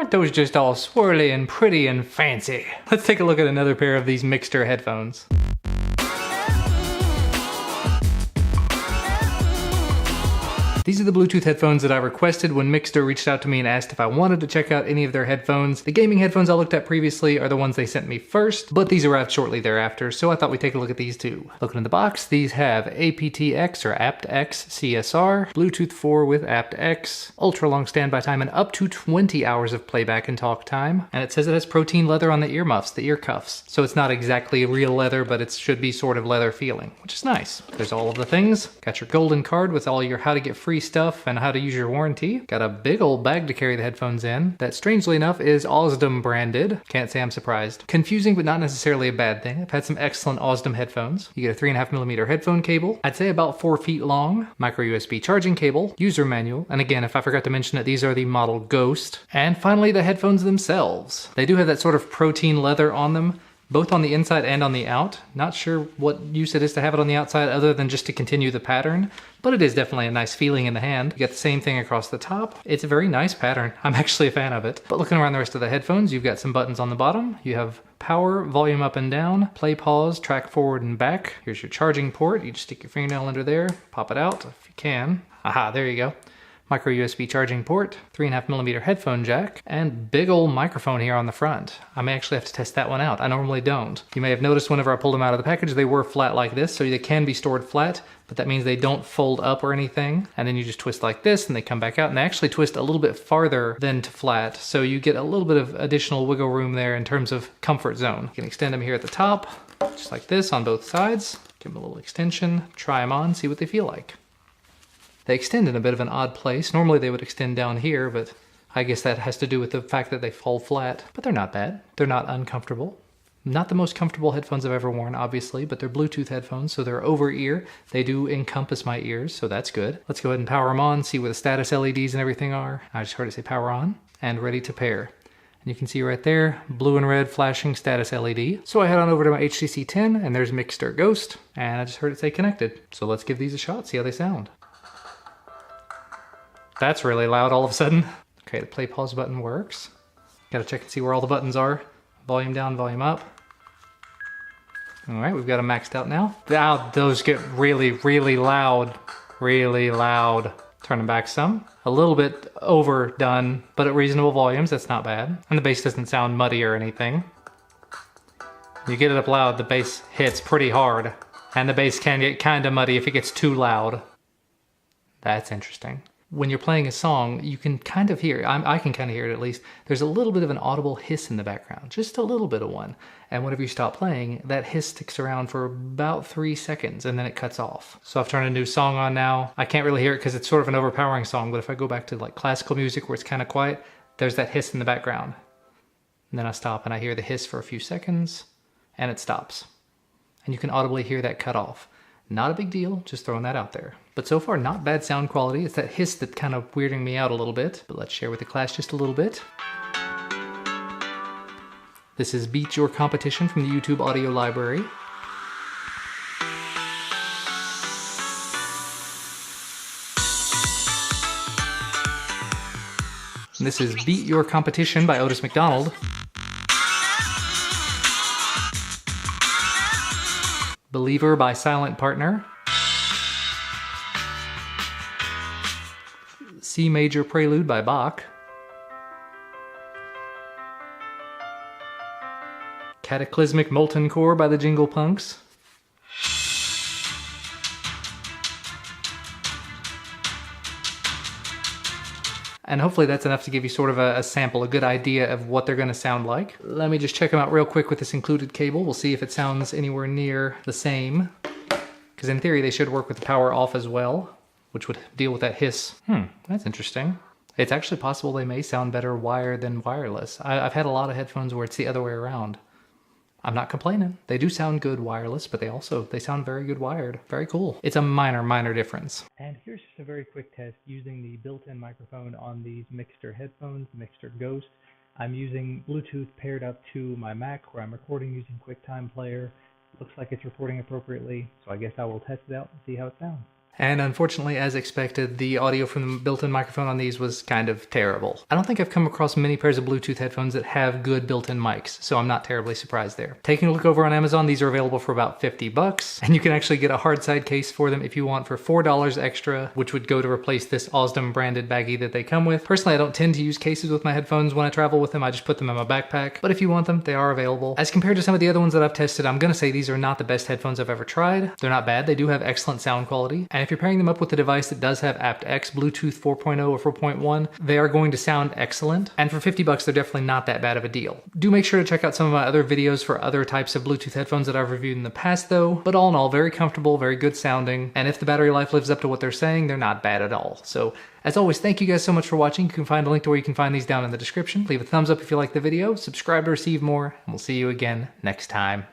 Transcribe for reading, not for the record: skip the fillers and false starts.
Aren't those just all swirly and pretty and fancy? Let's take a look at another pair of these Mixcder headphones. These are the Bluetooth headphones that I requested when Mixcder reached out to me and asked if I wanted to check out any of their headphones. The gaming headphones I looked at previously are the ones they sent me first, but these arrived shortly thereafter, so I thought we'd take a look at these too. Looking in the box, these have aptX or aptX CSR, Bluetooth 4 with aptX, ultra long standby time, and up to 20 hours of playback and talk time. And it says it has protein leather on the earmuffs, the ear cuffs. So it's not exactly real leather, but it should be sort of leather feeling, which is nice. There's all of the things. Got your golden card with all your how to get free stuff and how to use your warranty. Got a big old bag to carry the headphones in that, strangely enough, is Osdom branded. Can't say I'm surprised. Confusing, but not necessarily a bad thing. I've had some excellent Osdom headphones. You get a 3.5mm headphone cable, I'd say about 4 feet long, micro USB charging cable, user manual, and again, if I forgot to mention it, these are the model Ghost. And finally, the headphones themselves. They do have that sort of protein leather on them, both on the inside and on the out. Not sure what use it is to have it on the outside other than just to continue the pattern, but it is definitely a nice feeling in the hand. You get the same thing across the top. It's a very nice pattern. I'm actually a fan of it. But looking around the rest of the headphones, you've got some buttons on the bottom. You have power, volume up and down, play, pause, track forward and back. Here's your charging port. You just stick your fingernail under there, pop it out if you can. Aha, there you go. Micro USB charging port, 3.5mm headphone jack, and big old microphone here on the front. I may actually have to test that one out. I normally don't. You may have noticed whenever I pulled them out of the package, they were flat like this, so they can be stored flat, but that means they don't fold up or anything. And then you just twist like this and they come back out, and they actually twist a little bit farther than to flat, so you get a little bit of additional wiggle room there in terms of comfort zone. You can extend them here at the top, just like this on both sides. Give them a little extension, try them on, see what they feel like. They extend in a bit of an odd place. Normally they would extend down here, but I guess that has to do with the fact that they fall flat. But they're not bad. They're not uncomfortable. Not the most comfortable headphones I've ever worn, obviously, but they're Bluetooth headphones, so they're over ear. They do encompass my ears, so that's good. Let's go ahead and power them on, see where the status LEDs and everything are. I just heard it say power on and ready to pair. And you can see right there, blue and red flashing status LED. So I head on over to my HTC 10 and there's Mixcder Ghost, and I just heard it say connected. So let's give these a shot, see how they sound. That's really loud all of a sudden. Okay, the play pause button works. Gotta check and see where all the buttons are. Volume down, volume up. All right, we've got them maxed out now. Now those get really, really loud. Really loud. Turn them back some. A little bit overdone, but at reasonable volumes, that's not bad. And the bass doesn't sound muddy or anything. You get it up loud, the bass hits pretty hard. And the bass can get kinda muddy if it gets too loud. That's interesting. When you're playing a song, you can kind of hear, I can kind of hear it at least, there's a little bit of an audible hiss in the background, just a little bit of one. And whenever you stop playing, that hiss sticks around for about 3 seconds and then it cuts off. So I've turned a new song on now. I can't really hear it because it's sort of an overpowering song, but if I go back to like classical music where it's kind of quiet, there's that hiss in the background. And then I stop and I hear the hiss for a few seconds and it stops. And you can audibly hear that cut off. Not a big deal, just throwing that out there. But so far, not bad sound quality. It's that hiss that's kind of weirding me out a little bit, but let's share with the class just a little bit. This is Beat Your Competition from the YouTube audio library. And this is Beat Your Competition by Otis McDonald. Believer by Silent Partner. C Major Prelude by Bach. Cataclysmic Molten Core by the Jingle Punks. And hopefully that's enough to give you sort of a sample, a good idea of what they're going to sound like. Let me just check them out real quick with this included cable. We'll see if it sounds anywhere near the same. Because in theory they should work with the power off as well, which would deal with that hiss. That's interesting. It's actually possible they may sound better wired than wireless. I've had a lot of headphones where it's the other way around. I'm not complaining. They do sound good wireless, but they sound very good wired. Very cool. It's a minor difference. And here's just a very quick test using the built-in microphone on these Mixcder headphones, Mixcder Ghost. I'm using Bluetooth paired up to my Mac where I'm recording using QuickTime Player. Looks like it's recording appropriately, so I guess I will test it out and see how it sounds. And unfortunately, as expected, the audio from the built-in microphone on these was kind of terrible. I don't think I've come across many pairs of Bluetooth headphones that have good built-in mics, so I'm not terribly surprised there. Taking a look over on Amazon, these are available for about $50, and you can actually get a hard side case for them if you want for $4 extra, which would go to replace this Osdom branded baggie that they come with. Personally, I don't tend to use cases with my headphones when I travel with them. I just put them in my backpack, but if you want them, they are available. As compared to some of the other ones that I've tested, I'm gonna say these are not the best headphones I've ever tried. They're not bad. They do have excellent sound quality, and if you're pairing them up with a device that does have aptX Bluetooth 4.0 or 4.1, they are going to sound excellent, and for $50 they're definitely not that bad of a deal. Do make sure to check out some of my other videos for other types of Bluetooth headphones that I've reviewed in the past though, but all in all, very comfortable, very good sounding, and if the battery life lives up to what they're saying, they're not bad at all. So as always, thank you guys so much for watching. You can find a link to where you can find these down in the description. Leave a thumbs up if you like the video, subscribe to receive more, and we'll see you again next time.